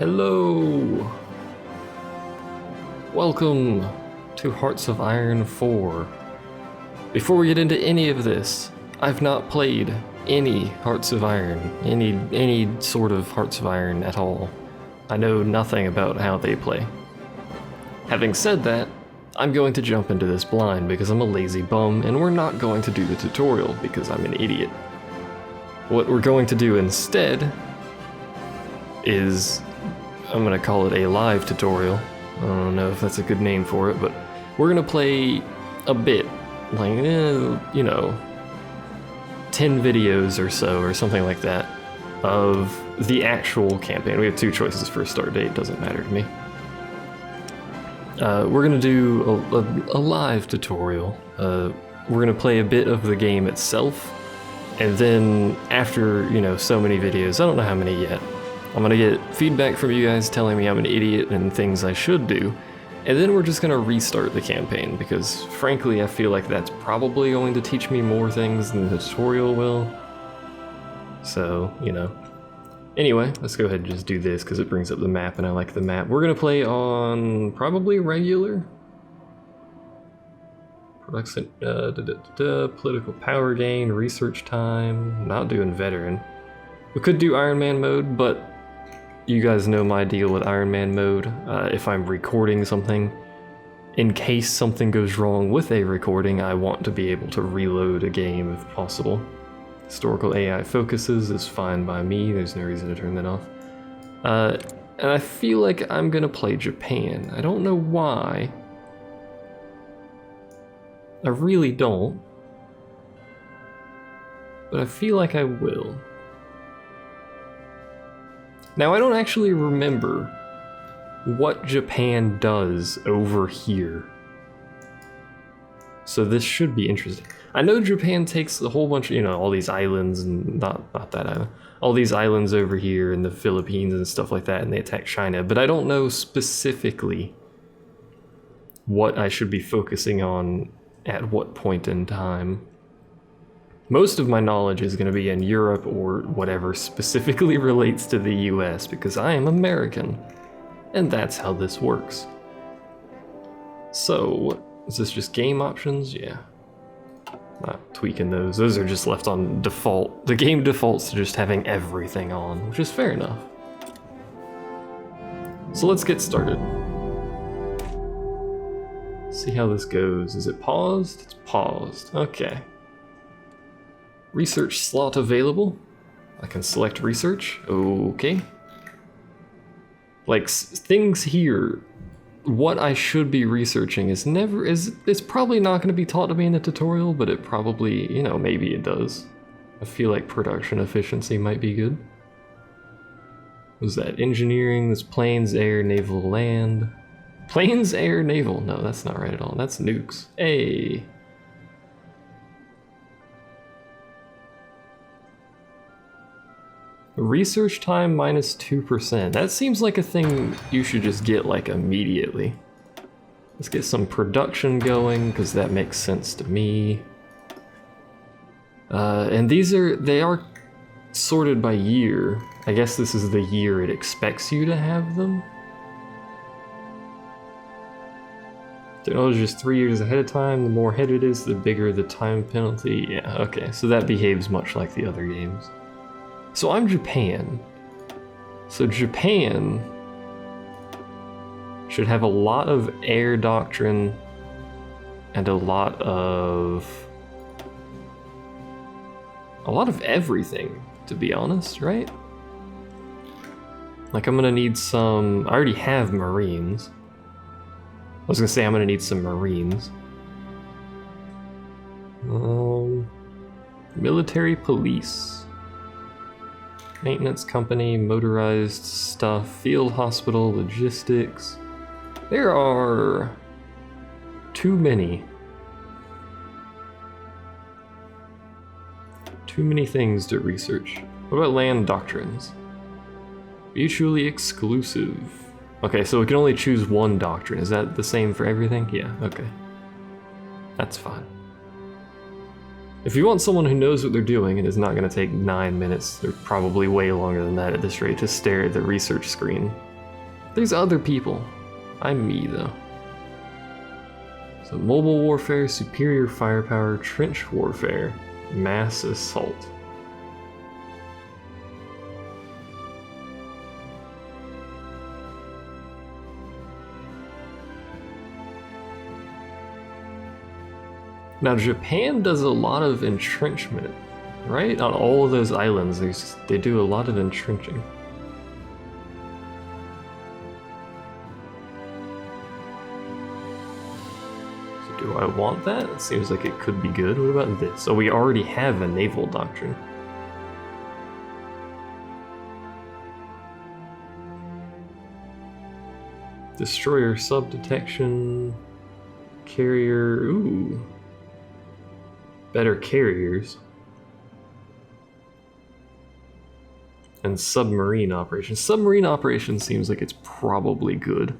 Hello! Welcome to Hearts of Iron 4. Before we get into any of this, I've not played any Hearts of Iron, any sort of Hearts of Iron at all. I know nothing about how they play. Having said that, I'm going to jump into this blind because I'm a lazy bum and we're not going to do the tutorial because I'm an idiot. What we're going to do instead is, I'm going to call it a live tutorial. I don't know if that's a good name for it, but we're going to play a bit, like, 10 videos or so, or something like that, of the actual campaign. We have two choices for a start date, doesn't matter to me. We're going to do a live tutorial. We're going to play a bit of the game itself, and then after, so many videos, I don't know how many yet, I'm gonna get feedback from you guys telling me I'm an idiot and things I should do, and then we're just gonna restart the campaign because frankly I feel like that's probably going to teach me more things than the tutorial will. So, Anyway, let's go ahead and just do this because it brings up the map and I like the map. We're gonna play on probably regular. Production, political power gain, research time, not doing veteran. We could do Iron Man mode, but you guys know my deal with Iron Man mode. If I'm recording something, in case something goes wrong with a recording, I want to be able to reload a game if possible. Historical AI focuses is fine by me, there's no reason to turn that off. And I feel like I'm gonna play Japan. I don't know why. I really don't. But I feel like I will. Now, I don't actually remember what Japan does over here. So this should be interesting. I know Japan takes a whole bunch of, all these islands, and not that island, all these islands over here in the Philippines and stuff like that, and they attack China, but I don't know specifically what I should be focusing on at what point in time. Most of my knowledge is going to be in Europe or whatever specifically relates to the US because I am American, and that's how this works. So, is this just game options? Yeah. Not tweaking those. Those are just left on default. The game defaults to just having everything on, which is fair enough. So let's get started. See how this goes. Is it paused? It's paused. Okay. Research slot available. I can select research. Okay. Like things here, what I should be researching it's probably not going to be taught to me in the tutorial, but it probably, maybe it does. I feel like production efficiency might be good. Was that engineering? This planes, air, naval, land. Planes, air, naval. No, that's not right at all. That's nukes. Hey. Research time minus 2%. That seems like a thing you should just get like immediately. Let's get some production going because that makes sense to me. And they are sorted by year. I guess this is the year it expects you to have them. Technology is 3 years ahead of time. The more ahead it is, the bigger the time penalty. Yeah, okay, so that behaves much like the other games. So I'm Japan. So Japan should have a lot of air doctrine and a lot of everything, to be honest, right? Like I'm gonna need some, I already have Marines. I was gonna say I'm gonna need some Marines. Military police. Maintenance company, motorized stuff, field hospital, logistics. There are too many. Too many things to research. What about land doctrines? Mutually exclusive. Okay, so we can only choose one doctrine. Is that the same for everything? Yeah, okay. That's fine. If you want someone who knows what they're doing and is not going to take 9 minutes, they're probably way longer than that at this rate, to stare at the research screen There's other people. I'm me, though. So mobile warfare, superior firepower, trench warfare, mass assault. Now Japan does a lot of entrenchment, right? On all of those islands, they do a lot of entrenching. So do I want that? It seems like it could be good. What about this? So we already have a naval doctrine. Destroyer sub-detection, carrier, ooh. Better carriers. And submarine operations. Submarine operations seems like it's probably good.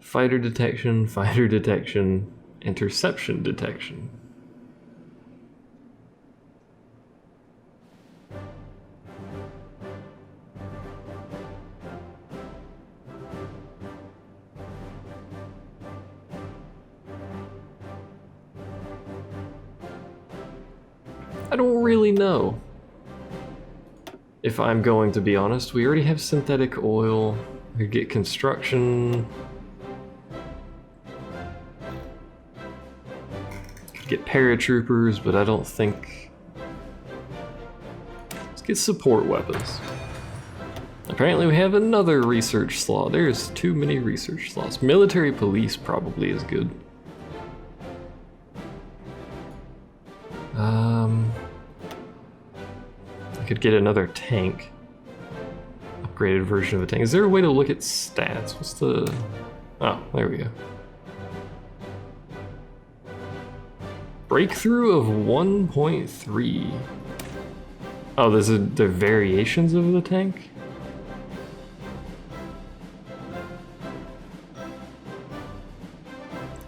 Fighter detection, interception detection. I don't really know, if I'm going to be honest. We already have synthetic oil. We could get construction. Could get paratroopers, but I don't think... Let's get support weapons. Apparently we have another research slot. There's too many research slots. Military police probably is good. I could get another tank. Upgraded version of a tank. Is there a way to look at stats? What's the... Oh, there we go. Breakthrough of 1.3. Oh, there's the variations of the tank?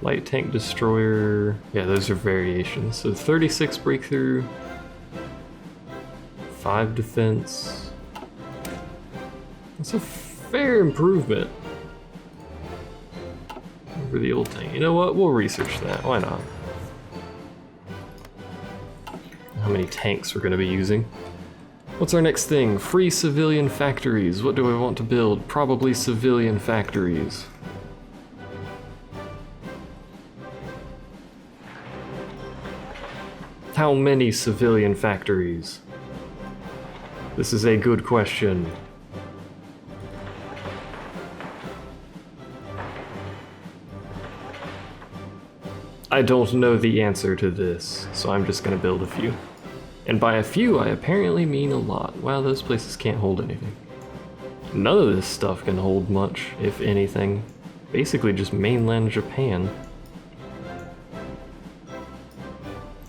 Light tank destroyer. Yeah, those are variations. So 36 breakthrough. 5 defense. That's a fair improvement over the old tank. You know what? We'll research that. Why not? How many tanks we're going to be using. What's our next thing? Free civilian factories. What do I want to build? Probably civilian factories. How many civilian factories? This is a good question. I don't know the answer to this, so I'm just gonna build a few. And by a few, I apparently mean a lot. Wow, those places can't hold anything. None of this stuff can hold much, if anything. Basically just mainland Japan.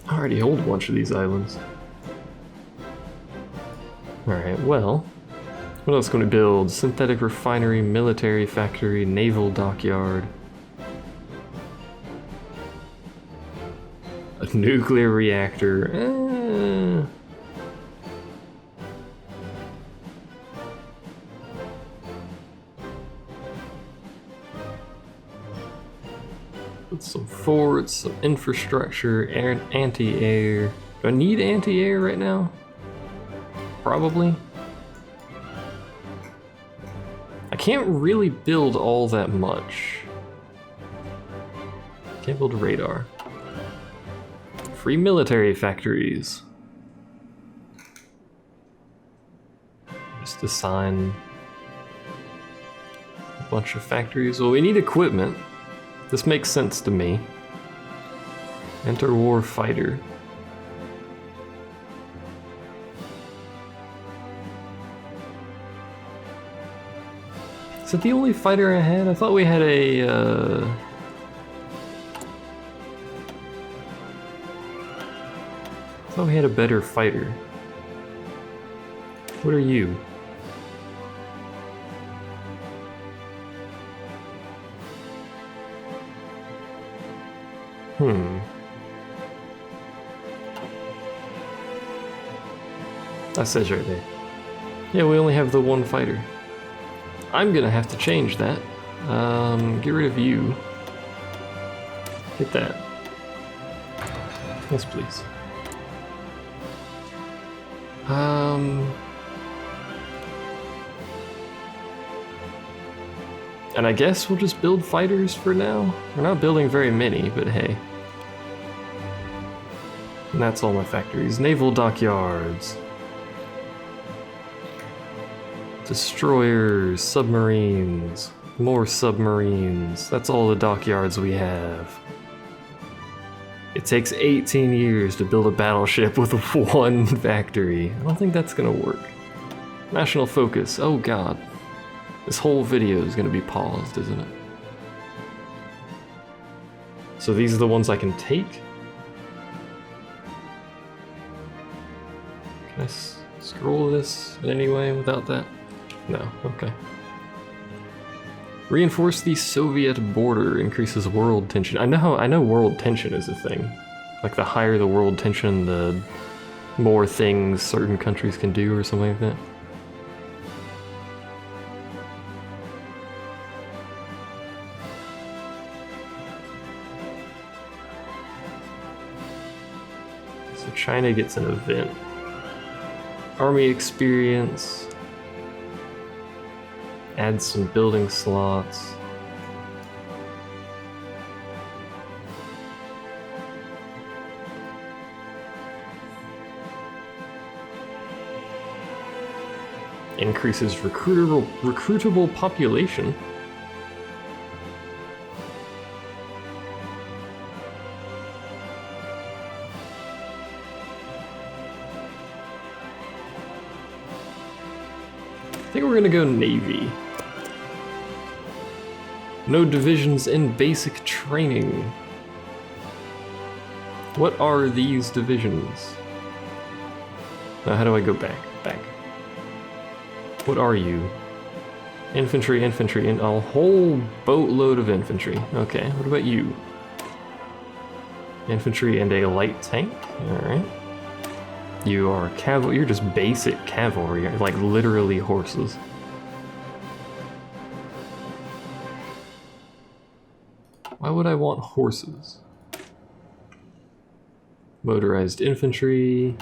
I already hold a bunch of these islands. Alright, well, what else can we build? Synthetic refinery, military factory, naval dockyard. A nuclear reactor. Put some forts, some infrastructure, anti-air. Do I need anti-air right now? Probably. I can't really build all that much. Can't build radar. Free military factories. Just assign a bunch of factories. Well, we need equipment. This makes sense to me. Enter war fighter. Is that the only fighter I had? I thought we had a, I thought we had a better fighter. What are you? That says right there. Yeah, we only have the one fighter. I'm gonna have to change that. Get rid of you. Get that. Yes, please. And I guess we'll just build fighters for now. We're not building very many, but hey. And that's all my factories. Naval dockyards. Destroyers, submarines, more submarines. That's all the dockyards we have. It takes 18 years to build a battleship with one factory. I don't think that's gonna work. National focus, oh god. This whole video is gonna be paused, isn't it? So these are the ones I can take? Can I scroll this in any way without that? No, okay. Reinforce the Soviet border, increases world tension. I know world tension is a thing. Like the higher the world tension, the more things certain countries can do or something like that. So China gets an event. Army experience. Add some building slots. Increases recruitable population. I think we're gonna go Navy. No divisions in basic training. What are these divisions? Now how do I go back? Back. What are you? Infantry, infantry, and a whole boatload of infantry. Okay, what about you? Infantry and a light tank? Alright. You are cavalry, you're just basic cavalry, you're like literally horses. Why would I want horses? Motorized infantry.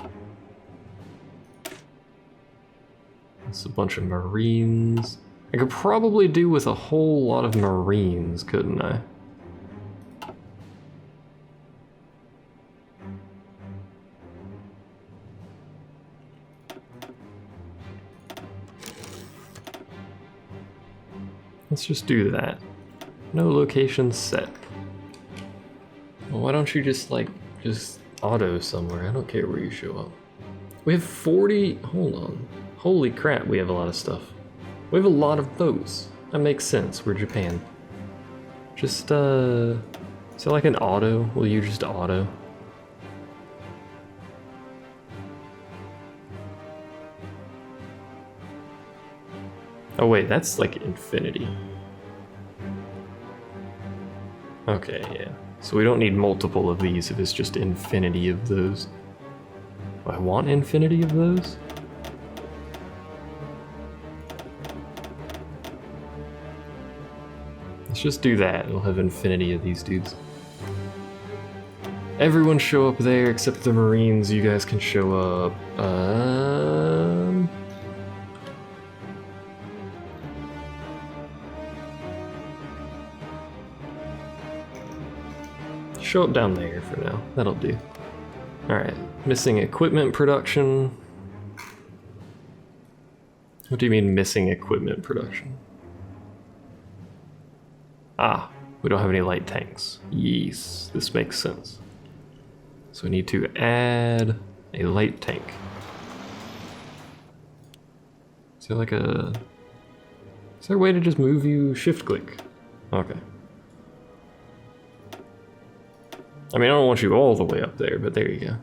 That's a bunch of marines. I could probably do with a whole lot of marines, couldn't I? Let's just do that. No location set. Well, why don't you just auto somewhere? I don't care where you show up. We have 40, hold on. Holy crap, we have a lot of stuff. We have a lot of boats. That makes sense, we're Japan. Just, is it like an auto? Will you just auto? Oh wait, that's like infinity. Okay, yeah. So we don't need multiple of these if it's just infinity of those. Do I want infinity of those? Let's just do that. We'll have infinity of these dudes. Everyone show up there except the Marines. You guys can show up. Show up down there for now. That'll do. Alright. Missing equipment production. What do you mean missing equipment production? Ah, we don't have any light tanks. Yes, this makes sense. So we need to add a light tank. Is there like a... Is there a way to just move you shift click? Okay. I mean, I don't want you all the way up there, but there you go.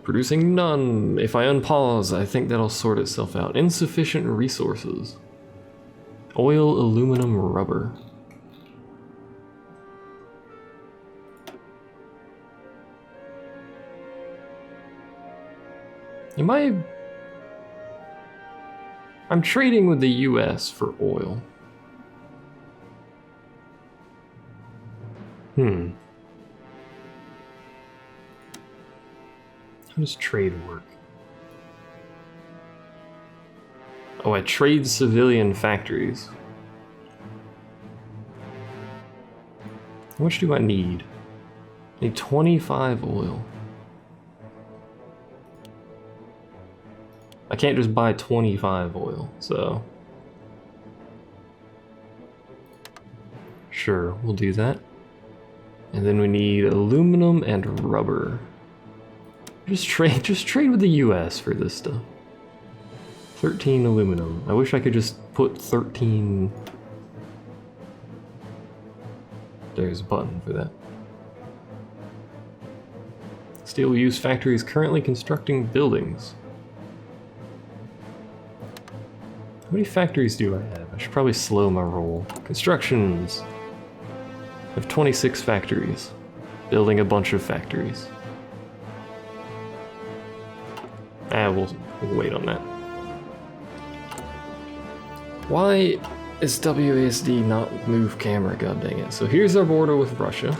Producing none. If I unpause, I think that'll sort itself out. Insufficient resources. Oil, aluminum, rubber. Am I I'm trading with the US for oil. How does trade work? Oh, I trade civilian factories. How much do I need? I need 25 oil. I can't just buy 25 oil, so... Sure, we'll do that. And then we need aluminum and rubber. Just trade with the US for this stuff. 13 aluminum. I wish I could just put 13... There's a button for that. Steel use factories currently constructing buildings. How many factories do I have? I should probably slow my roll. Constructions. I have 26 factories. Building a bunch of factories. We'll wait on that. Why is WASD not move camera? God dang it. So here's our border with Russia.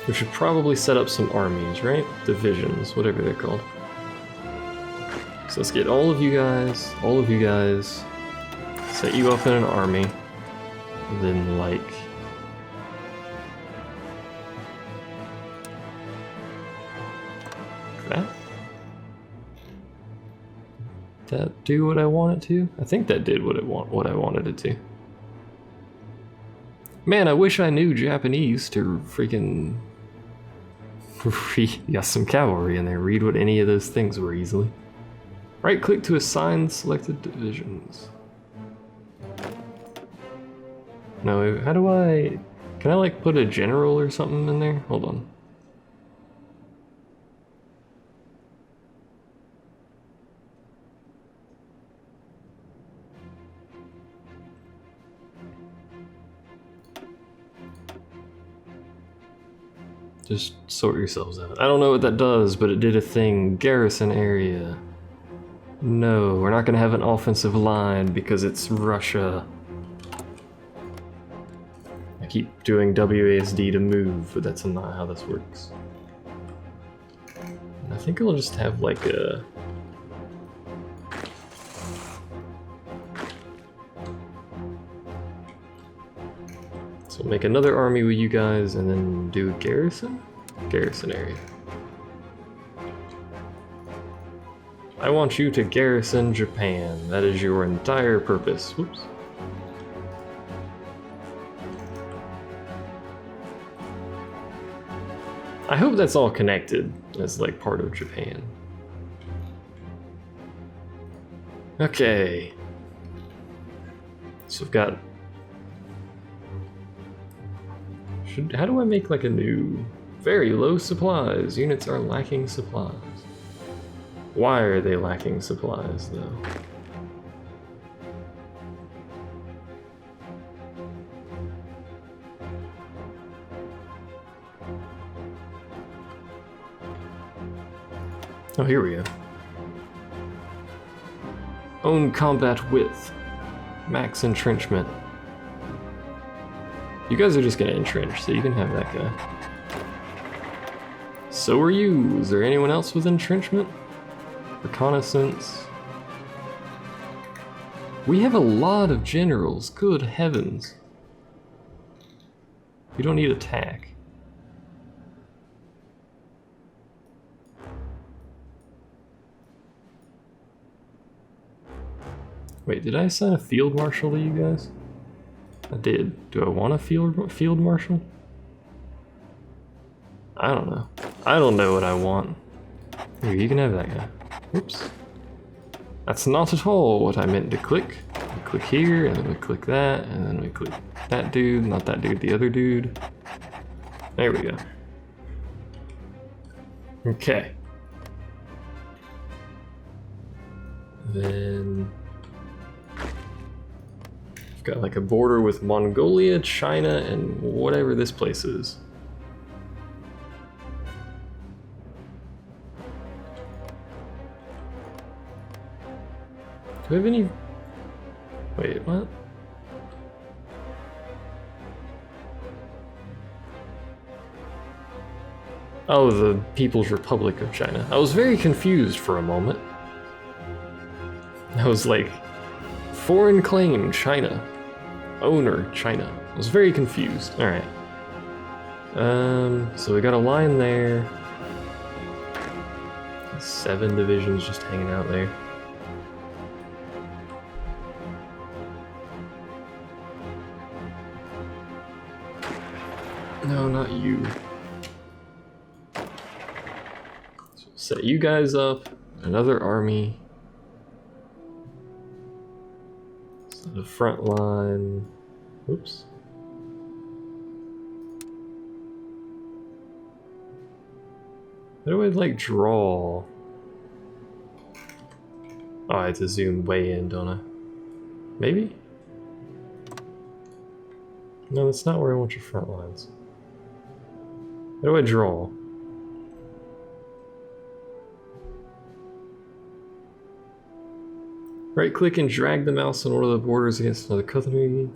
We should probably set up some armies, right? Divisions, whatever they're called. So let's get all of you guys, set you up in an army, and then like... that? Did that do what I want it to? I think that did what I wanted it to. Man, I wish I knew Japanese to freaking... got some cavalry in there. Read what any of those things were easily. Right click to assign selected divisions. No, how do I... Can I like put a general or something in there? Hold on. Just sort yourselves out. I don't know what that does, but it did a thing. Garrison area. No, we're not gonna have an offensive line because it's Russia. I keep doing WASD to move, but that's not how this works. I think I'll just have like a... So make another army with you guys and then do a garrison? Garrison area. I want you to garrison Japan. That is your entire purpose. Whoops. I hope that's all connected as like part of Japan. Okay. So I've got... How do I make like a new... Very low supplies. Units are lacking supplies. Why are they lacking supplies, though? Oh, here we go. Own combat width. Max entrenchment. You guys are just gonna entrench, so you can have that guy. So are you. Is there anyone else with entrenchment? Reconnaissance. We have a lot of generals, good heavens. You don't need attack. Wait, did I assign a field marshal to you guys? I did. Do I want a field marshal? I don't know. I don't know what I want. Here, you can have that guy. Oops. That's not at all what I meant to click. We click here, and then we click that, and then we click that dude, not that dude, the other dude. There we go. Okay. Then... I've got like a border with Mongolia, China, and whatever this place is. we have any... Wait, what? Oh, the People's Republic of China. I was very confused for a moment. I was like, foreign claim, China. Owner, China. I was very confused. Alright. So we got a line there. 7 divisions just hanging out there. No, not you. So set you guys up. Another army. So the front line. Oops. How do I, like, draw? Oh, I have to zoom way in, don't I? Maybe? No, that's not where I want your front lines. How do I draw? Right click and drag the mouse on one of the borders against another country.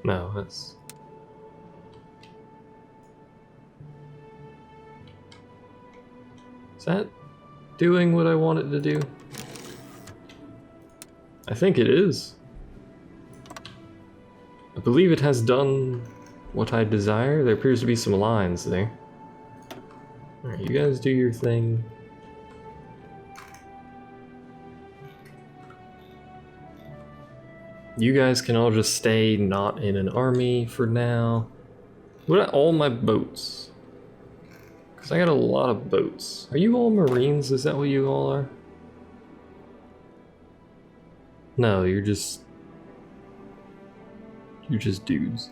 No, that's... Is that doing what I want it to do? I think it is. I believe it has done what I desire. There appears to be some lines there. Alright, you guys do your thing. You guys can all just stay not in an army for now. What about all my boats? Because I got a lot of boats. Are you all Marines? Is that what you all are? No, you're just dudes.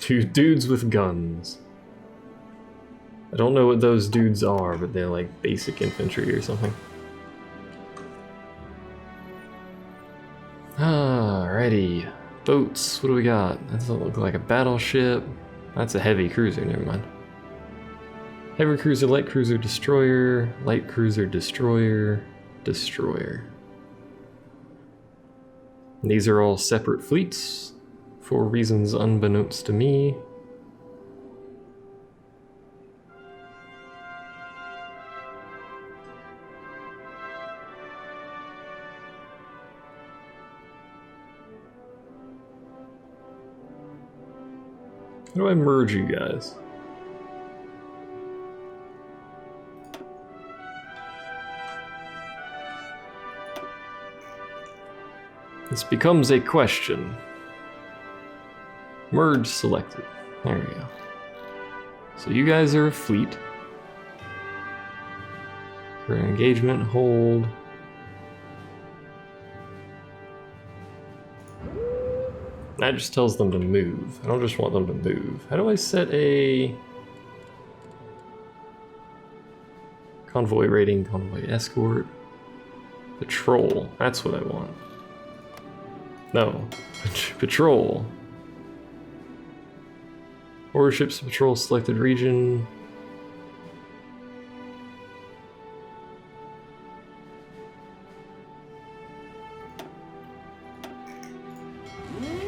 Two dudes with guns. I don't know what those dudes are, but they're like basic infantry or something. Alrighty. Boats, what do we got? That doesn't look like a battleship. That's a heavy cruiser, never mind. Heavy cruiser, light cruiser, destroyer, light cruiser, destroyer, destroyer. And these are all separate fleets for reasons unbeknownst to me. How do I merge you guys? This becomes a question. Merge selected. There we go. So you guys are a fleet. For engagement, hold. That just tells them to move. I don't just want them to move. How do I set a convoy rating, convoy escort, patrol? That's what I want. No, patrol. Order ships to patrol selected region.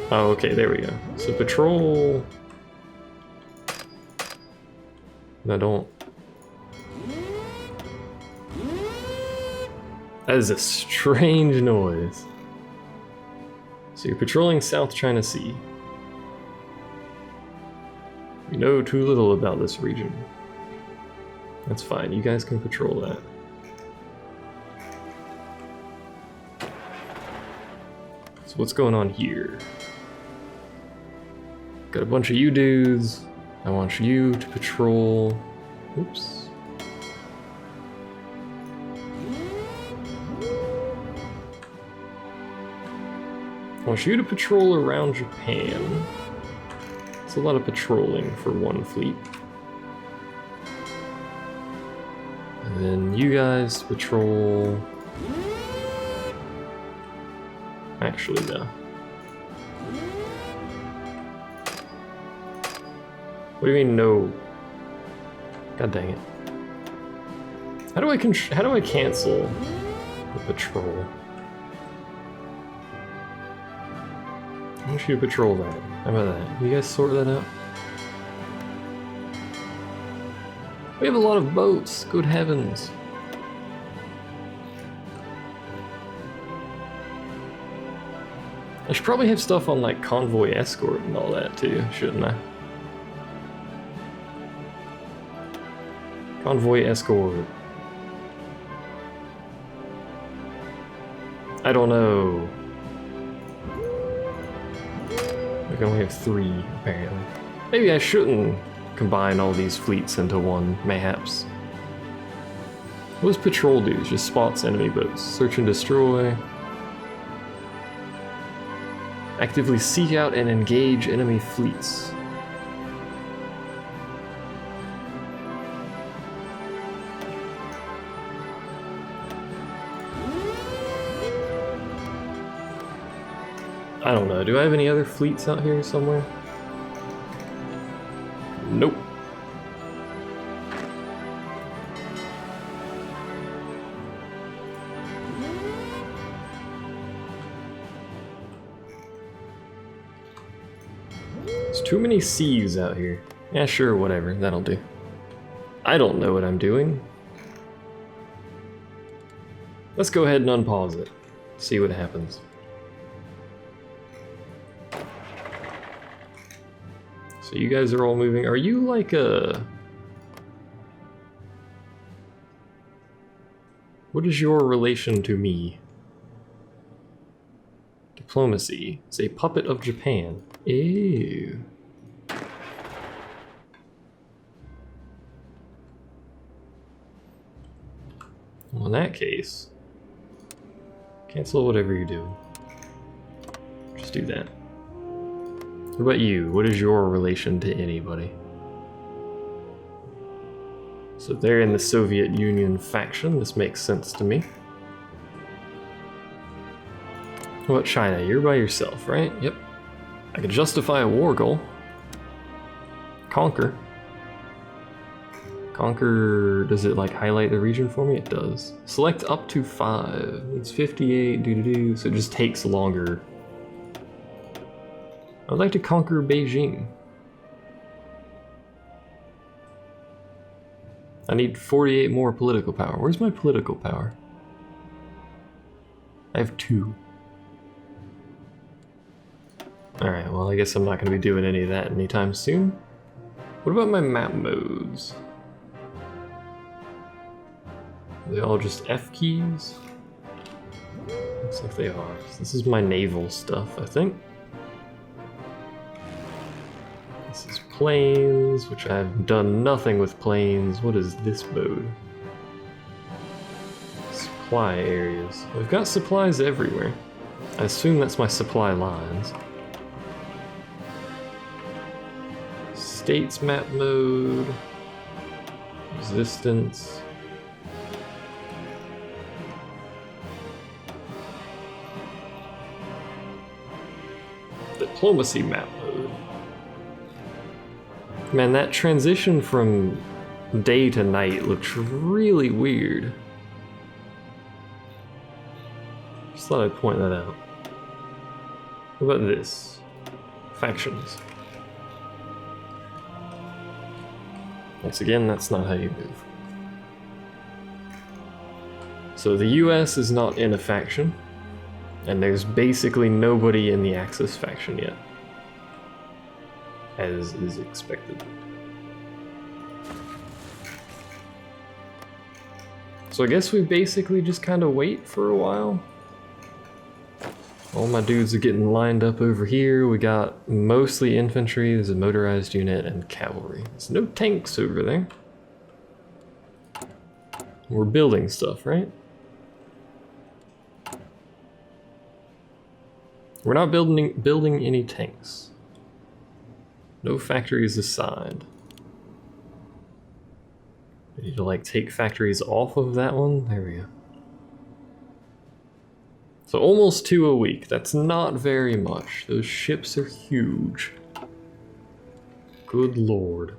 Oh, okay, there we go. So patrol... I don't... That is a strange noise. So you're patrolling South China Sea. We know too little about this region. That's fine, you guys can patrol that. So what's going on here? Got a bunch of you dudes. I want you to patrol. Oops. I want you to patrol around Japan. It's a lot of patrolling for one fleet. And then you guys patrol... Actually, no. What do you mean no? God dang it. How do I cancel the patrol? I want you to patrol that. How about that? You guys sort that out? We have a lot of boats. Good heavens. I should probably have stuff on like convoy escort and all that too, shouldn't I? Convoy escort. I don't know. I can only have 3, apparently. Maybe I shouldn't combine all these fleets into one, mayhaps. What does patrol do? It just spots enemy boats. Search and destroy. Actively seek out and engage enemy fleets. I don't know, do I have any other fleets out here somewhere? Nope. There's too many seas out here. Yeah, sure, whatever, that'll do. I don't know what I'm doing. Let's go ahead and unpause it. See what happens. So you guys are all moving. Are you like a... What is your relation to me? Diplomacy. It's a puppet of Japan. Ew. Well, in that case, cancel whatever you do. Just do that. What about you? What is your relation to anybody? So they're in the Soviet Union faction. This makes sense to me. What about China? You're by yourself, right? Yep. I could justify a war goal. Conquer. Conquer, does it like highlight the region for me? It does. Select up to 5. It's 58, doo-doo-doo, so it just takes longer. I'd like to conquer Beijing. I need 48 more political power. Where's my political power? I have 2. Alright, well I guess I'm not going to be doing any of that anytime soon. What about my map modes? Are they all just F keys? Looks like they are. This is my naval stuff, I think. This is planes, which I've done nothing with planes. What is this mode? Supply areas. I've got supplies everywhere. I assume that's my supply lines. States map mode. Resistance. Diplomacy map mode. Man, that transition from day to night looks really weird. Just thought I'd point that out. What about this? Factions. Once again, that's not how you move. So the US is not in a faction, and there's basically nobody in the Axis faction yet, as is expected. So I guess we basically just kind of wait for a while. All my dudes are getting lined up over here. We got mostly infantry, there's a motorized unit, and cavalry. There's no tanks over there. We're building stuff, right? We're not building any tanks. No factories assigned. We need to like take factories off of that one. There we go. So almost 2 a week. That's not very much. Those ships are huge. Good lord.